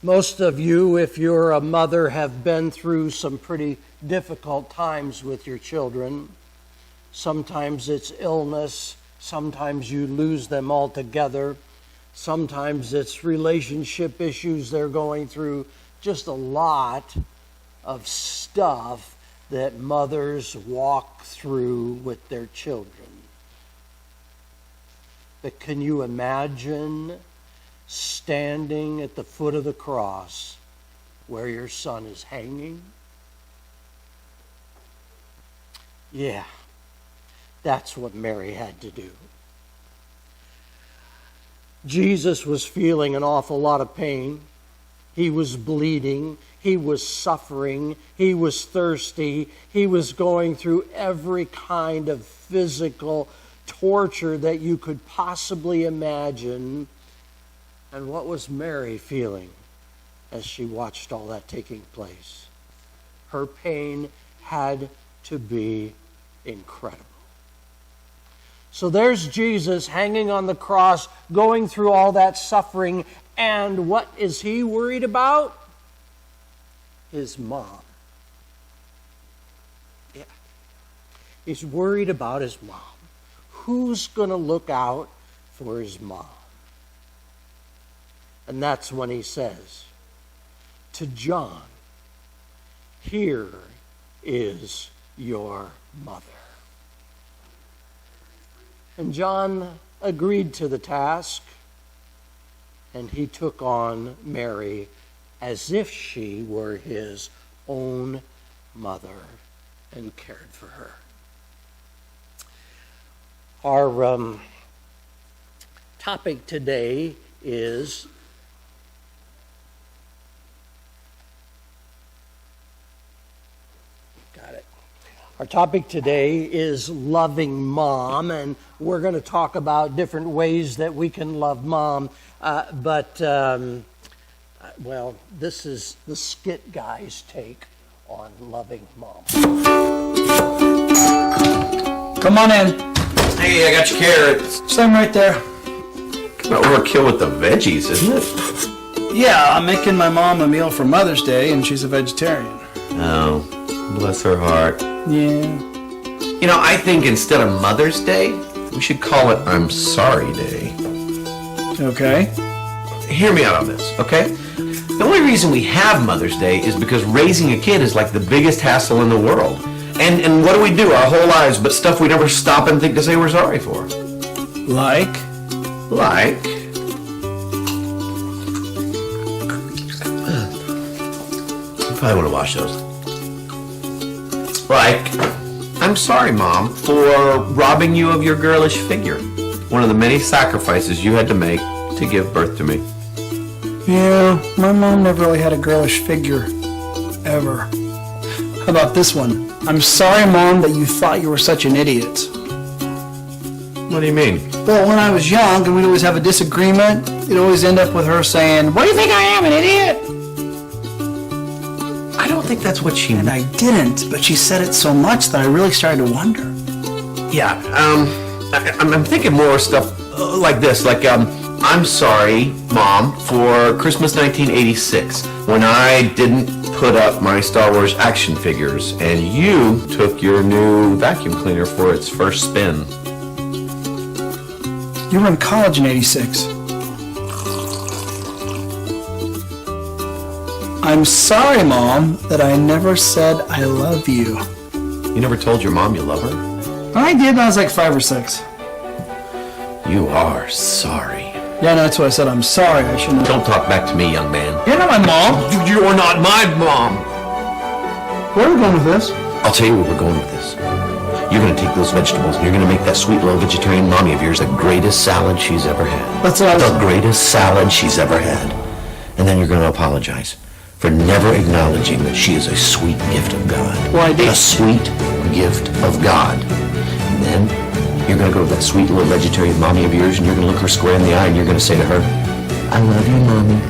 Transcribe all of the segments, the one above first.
Most of you, if you're a mother, have been through some pretty difficult times with your children. Sometimes it's illness, sometimes you lose them altogether, sometimes it's relationship issues they're going through, just a lot of stuff that mothers walk through with their children. But can you imagine standing at the foot of the cross where your son is hanging? Yeah, that's what Mary had to do. Jesus was feeling an awful lot of pain. He was bleeding. He was suffering. He was thirsty. He was going through every kind of physical torture that you could possibly imagine. And what was Mary feeling as she watched all that taking place? Her pain had to be incredible. So there's Jesus hanging on the cross, going through all that suffering, and what is he worried about? His mom. Yeah. He's worried about his mom. Who's going to look out for his mom? And that's when he says to John, "Here is your mother." And John agreed to the task, and he took on Mary as if she were his own mother and cared for her. Our topic today is Our topic today is loving mom, and we're going to talk about different ways that we can love mom. Well, this is the skit guy's take on loving mom. Come on in. Hey, I got your carrots. Same right there. Kind of overkill with the veggies, isn't it? Yeah, I'm making my mom a meal for Mother's Day, and she's a vegetarian. Oh, bless her heart. Yeah. You know, I think instead of Mother's Day, we should call it I'm Sorry Day. Okay. Hear me out on this, okay? The only reason we have Mother's Day is because raising a kid is like the biggest hassle in the world. And what do we do our whole lives but stuff we never stop and think to say we're sorry for? Like? You probably want to wash those. Like, I'm sorry, Mom, for robbing you of your girlish figure. One of the many sacrifices you had to make to give birth to me. Yeah, my mom never really had a girlish figure. Ever. How about this one? I'm sorry, Mom, that you thought you were such an idiot. What do you mean? Well, when I was young and we'd always have a disagreement, it'd always end up with her saying, "What do you think I am, an idiot?" I don't think that's what she And I didn't, but she said it so much that I really started to wonder. Yeah, I'm thinking more stuff like this, like, I'm sorry, Mom, for Christmas 1986, when I didn't put up my Star Wars action figures, and you took your new vacuum cleaner for its first spin. You were in college in '86. I'm sorry, Mom, that I never said I love you. You never told your mom you love her? I did when I was like 5 or 6. You are sorry. Yeah, no, that's what I said. I'm sorry. I shouldn't have. Don't talk back to me, young man. You're not my mom. You're not my mom. Where are we going with this? I'll tell you where we're going with this. You're going to take those vegetables and you're going to make that sweet little vegetarian mommy of yours the greatest salad she's ever had. That's what I was... The greatest salad she's ever had. And then you're going to apologize for never acknowledging that she is a sweet gift of God. Well, I did. A sweet gift of God. And then you're going to go to that sweet little vegetarian mommy of yours and you're going to look her square in the eye and you're going to say to her, "I love you, Mommy.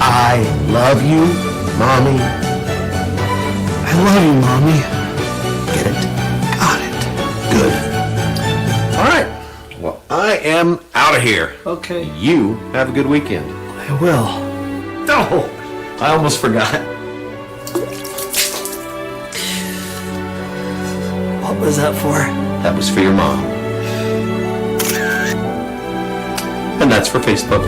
I love you, Mommy. I love you, Mommy." Get it? Got it. Good. All right. Well, I am out of here. Okay. You have a good weekend. I will. Oh, I almost forgot. What was that for? That was for your mom. And that's for Facebook.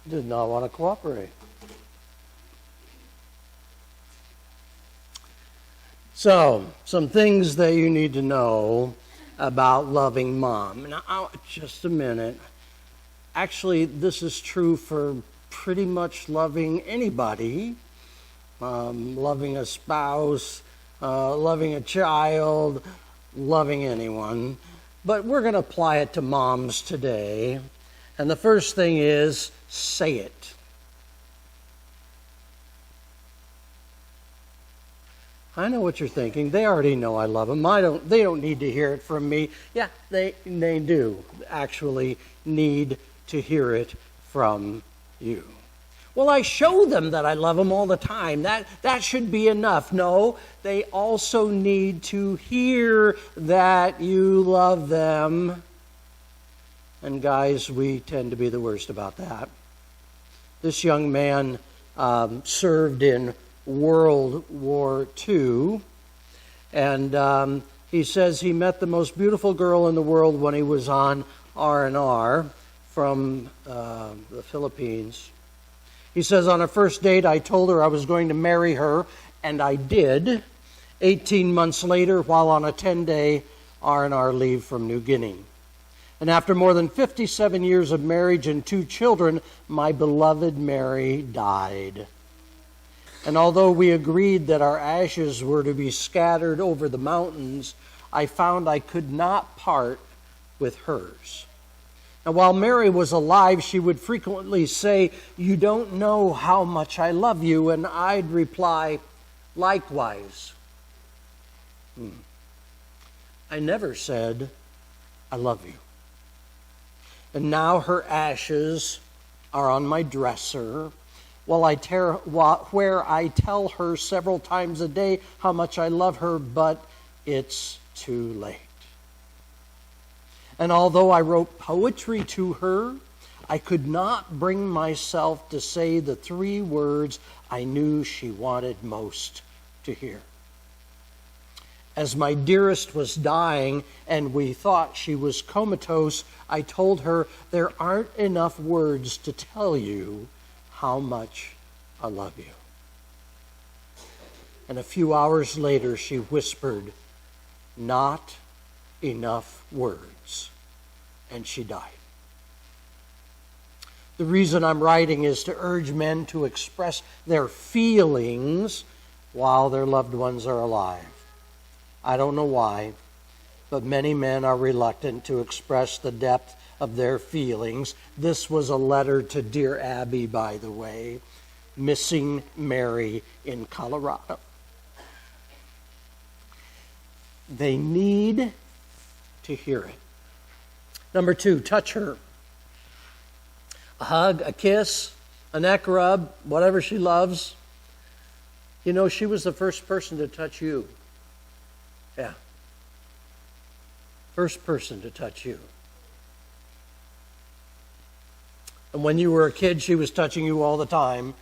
Did not want to cooperate. So, some things that you need to know about loving mom. Now, just a minute. Actually, this is true for pretty much loving anybody. Loving a spouse, loving a child, loving anyone. But we're going to apply it to moms today. And the first thing is, say it. I know what you're thinking. They already know I love them. They don't need to hear it from me. Yeah, they do actually need to hear it from you. Well, I show them that I love them all the time. That should be enough. No, they also need to hear that you love them. And guys, we tend to be the worst about that. This young man served in World War II, and he says he met the most beautiful girl in the world when he was on R&R from the Philippines. He says, on our first date, I told her I was going to marry her, and I did. 18 months later, while on a 10-day R&R leave from New Guinea. And after more than 57 years of marriage and 2 children, my beloved Mary died. And although we agreed that our ashes were to be scattered over the mountains, I found I could not part with hers. Now, while Mary was alive, she would frequently say, "You don't know how much I love you," and I'd reply, "Likewise." I never said, "I love you." And now her ashes are on my dresser, where I tell her several times a day how much I love her, but it's too late. And although I wrote poetry to her, I could not bring myself to say the 3 words I knew she wanted most to hear. As my dearest was dying and we thought she was comatose, I told her, there aren't enough words to tell you how much I love you. And a few hours later, she whispered, not enough words, and she died. The reason I'm writing is to urge men to express their feelings while their loved ones are alive. I don't know why, but many men are reluctant to express the depth of their feelings. This was a letter to dear Abby, by the way, missing Mary in Colorado. They need to hear it. Number 2, touch her. A hug, a kiss, a neck rub, whatever she loves. You know, she was the first person to touch you. Yeah. First person to touch you. And when you were a kid, she was touching you all the time.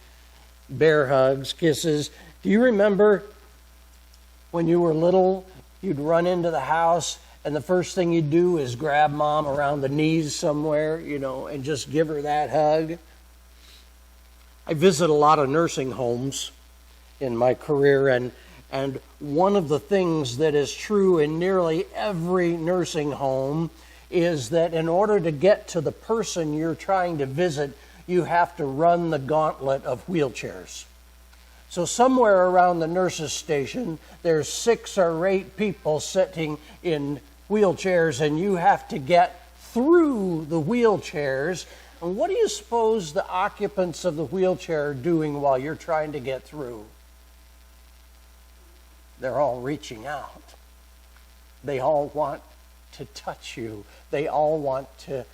Bear hugs, kisses. Do you remember when you were little, you'd run into the house and the first thing you'd do is grab mom around the knees somewhere, and just give her that hug? I visit a lot of nursing homes in my career, and one of the things that is true in nearly every nursing home is that in order to get to the person you're trying to visit, you have to run the gauntlet of wheelchairs. So somewhere around the nurses' station, there's 6 or 8 people sitting in wheelchairs, and you have to get through the wheelchairs. And what do you suppose the occupants of the wheelchair are doing while you're trying to get through? They're all reaching out. They all want to touch you. They all want to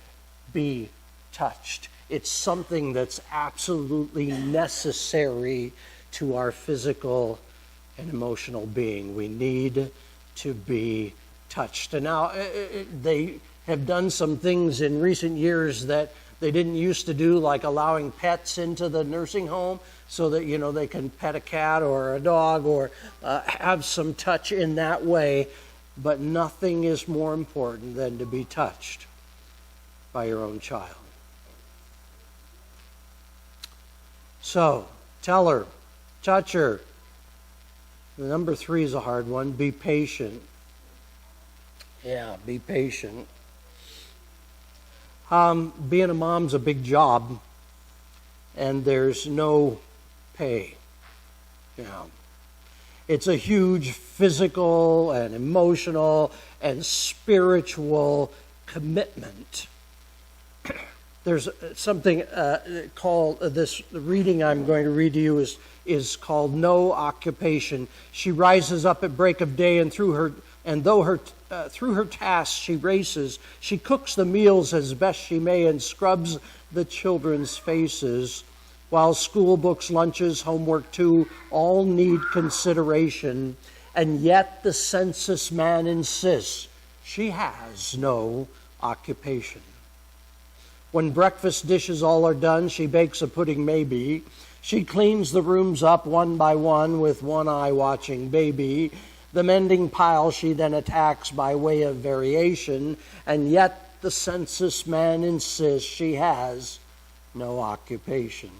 be touched. It's something that's absolutely necessary to our physical and emotional being. We need to be touched. And now they have done some things in recent years that they didn't used to do, like allowing pets into the nursing home so that, they can pet a cat or a dog or have some touch in that way. But nothing is more important than to be touched by your own child. So, tell her, touch her. The number 3 is a hard one. Be patient. Yeah, be patient. Being a mom's a big job, and there's no pay. Yeah. It's a huge physical and emotional and spiritual commitment. There's something called, the reading I'm going to read to you is called No Occupation. She rises up at break of day, and through her tasks she races. She cooks the meals as best she may and scrubs the children's faces, while school books, lunches, homework too, all need consideration. And yet the census man insists she has no occupation. When breakfast dishes all are done, she bakes a pudding maybe. She cleans the rooms up one by one with one eye watching baby. The mending pile she then attacks by way of variation, and yet the census man insists she has no occupation.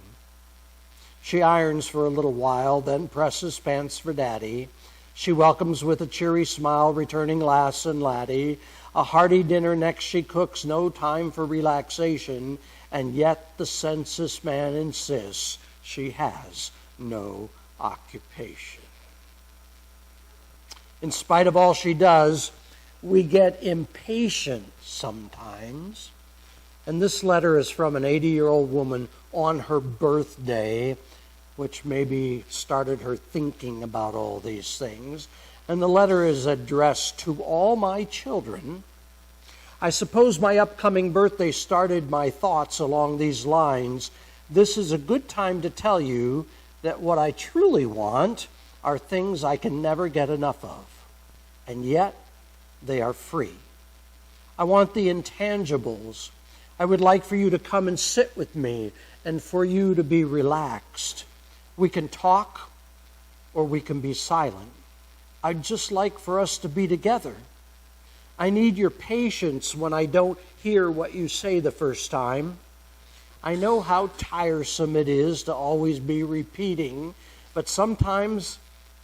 She irons for a little while, then presses pants for daddy. She welcomes with a cheery smile returning lass and laddie. A hearty dinner next she cooks, no time for relaxation, and yet the census man insists she has no occupation. In spite of all she does, we get impatient sometimes. And this letter is from an 80-year-old woman on her birthday, which maybe started her thinking about all these things. And the letter is addressed to all my children. I suppose my upcoming birthday started my thoughts along these lines. This is a good time to tell you that what I truly want are things I can never get enough of. And yet, they are free. I want the intangibles. I would like for you to come and sit with me and for you to be relaxed. We can talk or we can be silent. I'd just like for us to be together. I need your patience when I don't hear what you say the first time. I know how tiresome it is to always be repeating, but sometimes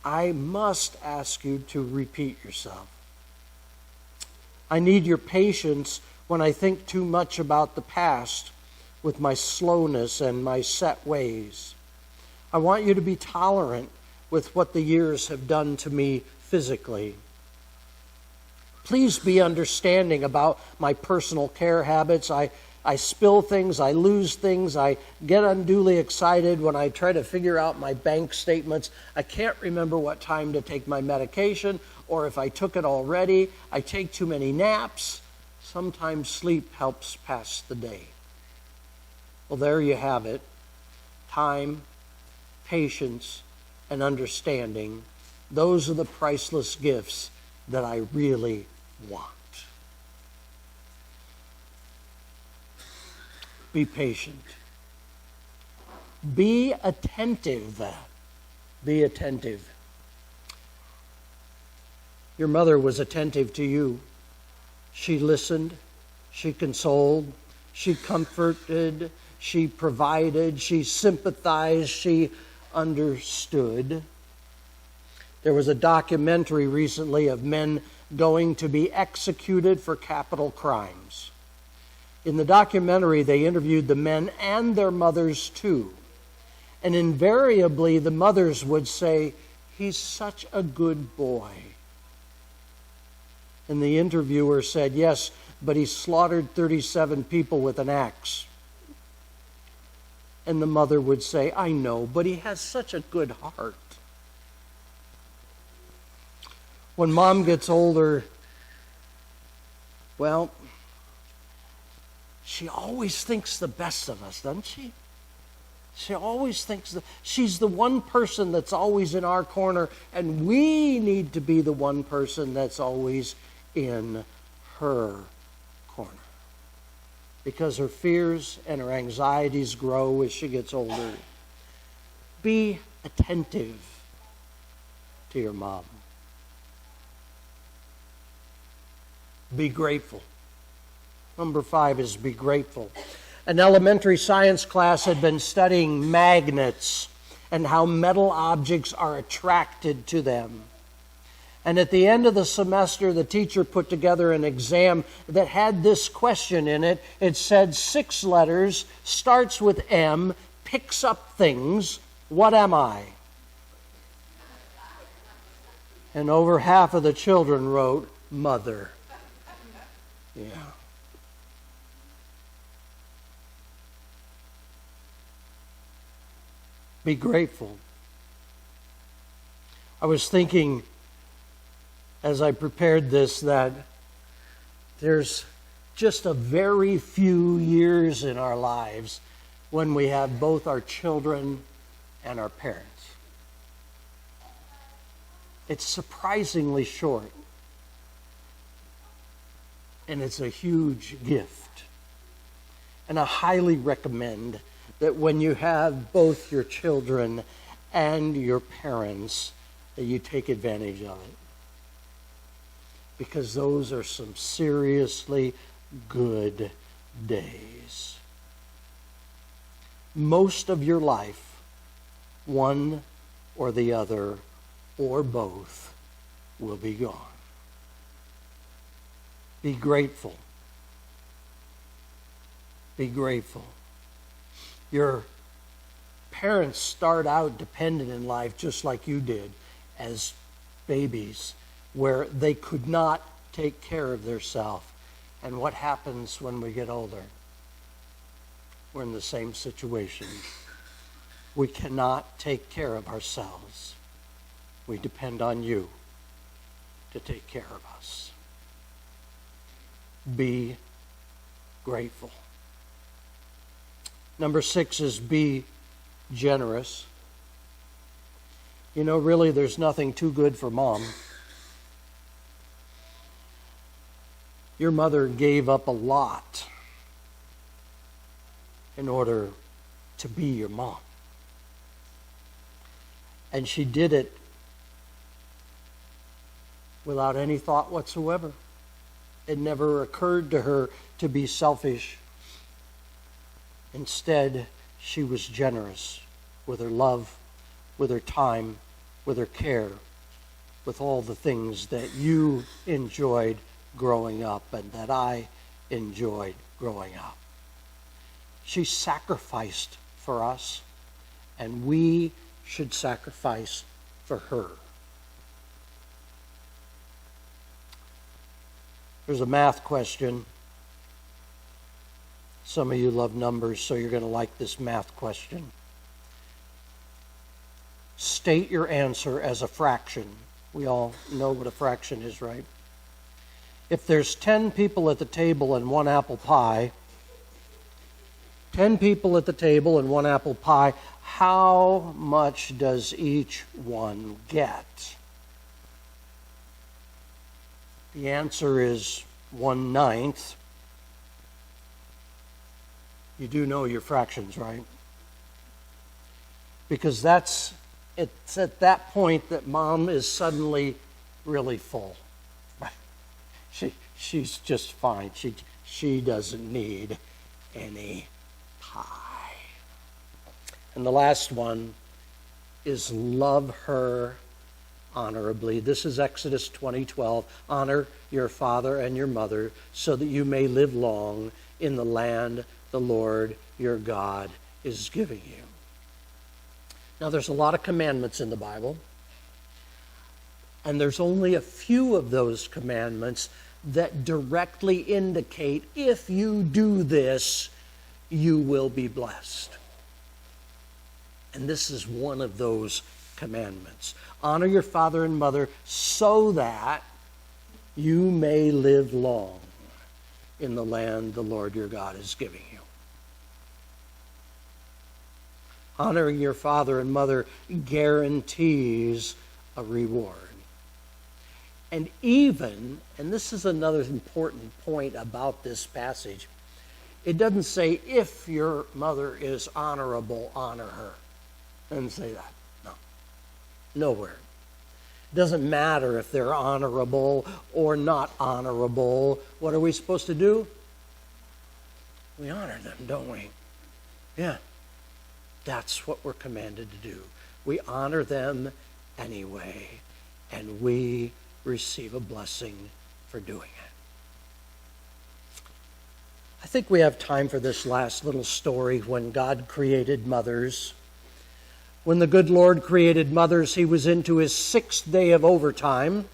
I must ask you to repeat yourself. I need your patience when I think too much about the past with my slowness and my set ways. I want you to be tolerant with what the years have done to me physically. Please be understanding about my personal care habits. I spill things, I lose things, I get unduly excited when I try to figure out my bank statements. I can't remember what time to take my medication, or if I took it already. I take too many naps. Sometimes sleep helps pass the day. Well, there you have it. Time, patience, and understanding. Those are the priceless gifts that I really want. Be patient. Be attentive. Be attentive. Your mother was attentive to you. She listened. She consoled. She comforted. She provided. She sympathized. She understood. There was a documentary recently of men going to be executed for capital crimes. In the documentary, they interviewed the men and their mothers too. And invariably, the mothers would say, "He's such a good boy." And the interviewer said, "Yes, but he slaughtered 37 people with an axe." And the mother would say, "I know, but he has such a good heart." When Mom gets older, well, she always thinks the best of us, doesn't she? She always thinks that she's the one person that's always in our corner, and we need to be the one person that's always in her corner. Because her fears and her anxieties grow as she gets older. Be attentive to your mom. Be grateful. Number 5 is be grateful. An elementary science class had been studying magnets and how metal objects are attracted to them. And at the end of the semester, the teacher put together an exam that had this question in it. It said 6 letters, starts with M, picks up things. What am I? And over half of the children wrote, mother. Yeah. Be grateful. I was thinking as I prepared this that there's just a very few years in our lives when we have both our children and our parents. It's surprisingly short. And it's a huge gift. And I highly recommend that when you have both your children and your parents, that you take advantage of it. Because those are some seriously good days. Most of your life, one or the other or both will be gone. Be grateful. Be grateful. Your parents start out dependent in life just like you did as babies, where they could not take care of themselves. And what happens when we get older? We're in the same situation. We cannot take care of ourselves. We depend on you to take care of us. Be grateful. Number 6 is be generous. You know, really, there's nothing too good for Mom. Your mother gave up a lot in order to be your mom. And she did it without any thought whatsoever. It never occurred to her to be selfish. Instead, she was generous with her love, with her time, with her care, with all the things that you enjoyed growing up and that I enjoyed growing up. She sacrificed for us, and we should sacrifice for her. There's a math question. Some of you love numbers, so you're going to like this math question. State your answer as a fraction. We all know what a fraction is, right? If there's 10 people at the table and 1 apple pie, 10 people at the table and 1 apple pie, how much does each one get? The answer is 1/9. You do know your fractions, right? Because it's at that point that Mom is suddenly really full. She's just fine. She doesn't need any pie. And the last one is love her honorably. This is Exodus 20:12. Honor your father and your mother so that you may live long in the land the Lord your God is giving you. Now, there's a lot of commandments in the Bible, and there's only a few of those commandments that directly indicate if you do this, you will be blessed. And this is one of those commandments. Honor your father and mother so that you may live long in the land the Lord your God is giving you. Honoring your father and mother guarantees a reward. And even, and this is another important point about this passage, it doesn't say if your mother is honorable, honor her. It doesn't say that. No. Nowhere. It doesn't matter if they're honorable or not honorable. What are we supposed to do? We honor them, don't we? Yeah. That's what we're commanded to do. We honor them anyway, and we receive a blessing for doing it. I think we have time for this last little story when God created mothers. When the good Lord created mothers, he was into his 6th day of overtime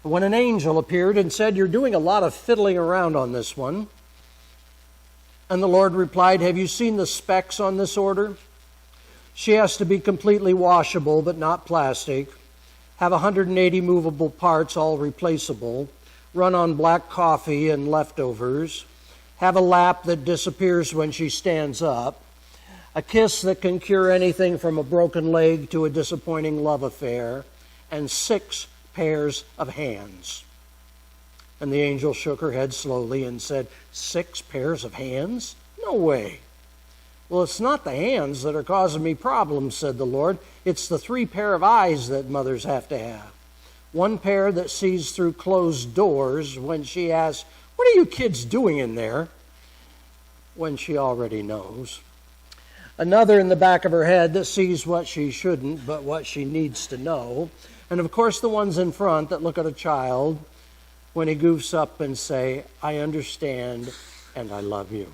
when an angel appeared and said, "You're doing a lot of fiddling around on this one." And the Lord replied, "Have you seen the specs on this order? She has to be completely washable but not plastic, have 180 movable parts, all replaceable, run on black coffee and leftovers, have a lap that disappears when she stands up, a kiss that can cure anything from a broken leg to a disappointing love affair, and 6 pairs of hands." And the angel shook her head slowly and said, 6 pairs of hands? No way. "Well, it's not the hands that are causing me problems," said the Lord. "It's the 3 pair of eyes that mothers have to have. 1 pair that sees through closed doors when she asks, 'What are you kids doing in there?' when she already knows. Another in the back of her head that sees what she shouldn't, but what she needs to know. And of course the ones in front that look at a child when he goofs up and say, 'I understand and I love you.'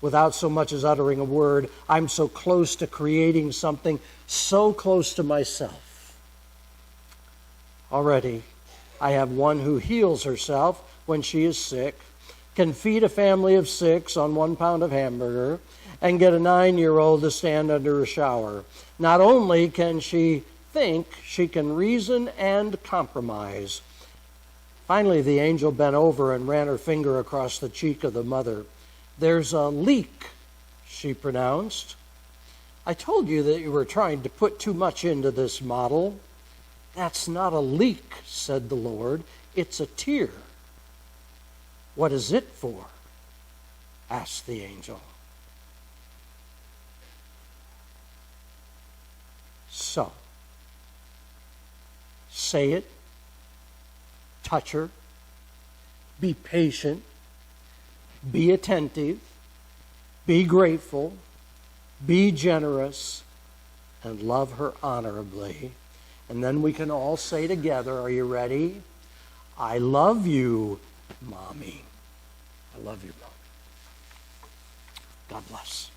Without so much as uttering a word, I'm so close to creating something, so close to myself. Already, I have one who heals herself when she is sick, can feed a family of 6 on 1 pound of hamburger, and get a 9-year-old to stand under a shower. Not only can she think, she can reason and compromise." Finally, the angel bent over and ran her finger across the cheek of the mother. "There's a leak," she pronounced. "I told you that you were trying to put too much into this model." "That's not a leak," said the Lord. "It's a tear." "What is it for?" asked the angel. So, say it, touch her, be patient, be attentive, be grateful, be generous, and love her honorably. And then we can all say together, are you ready? I love you, Mommy. I love you, Mommy. God bless.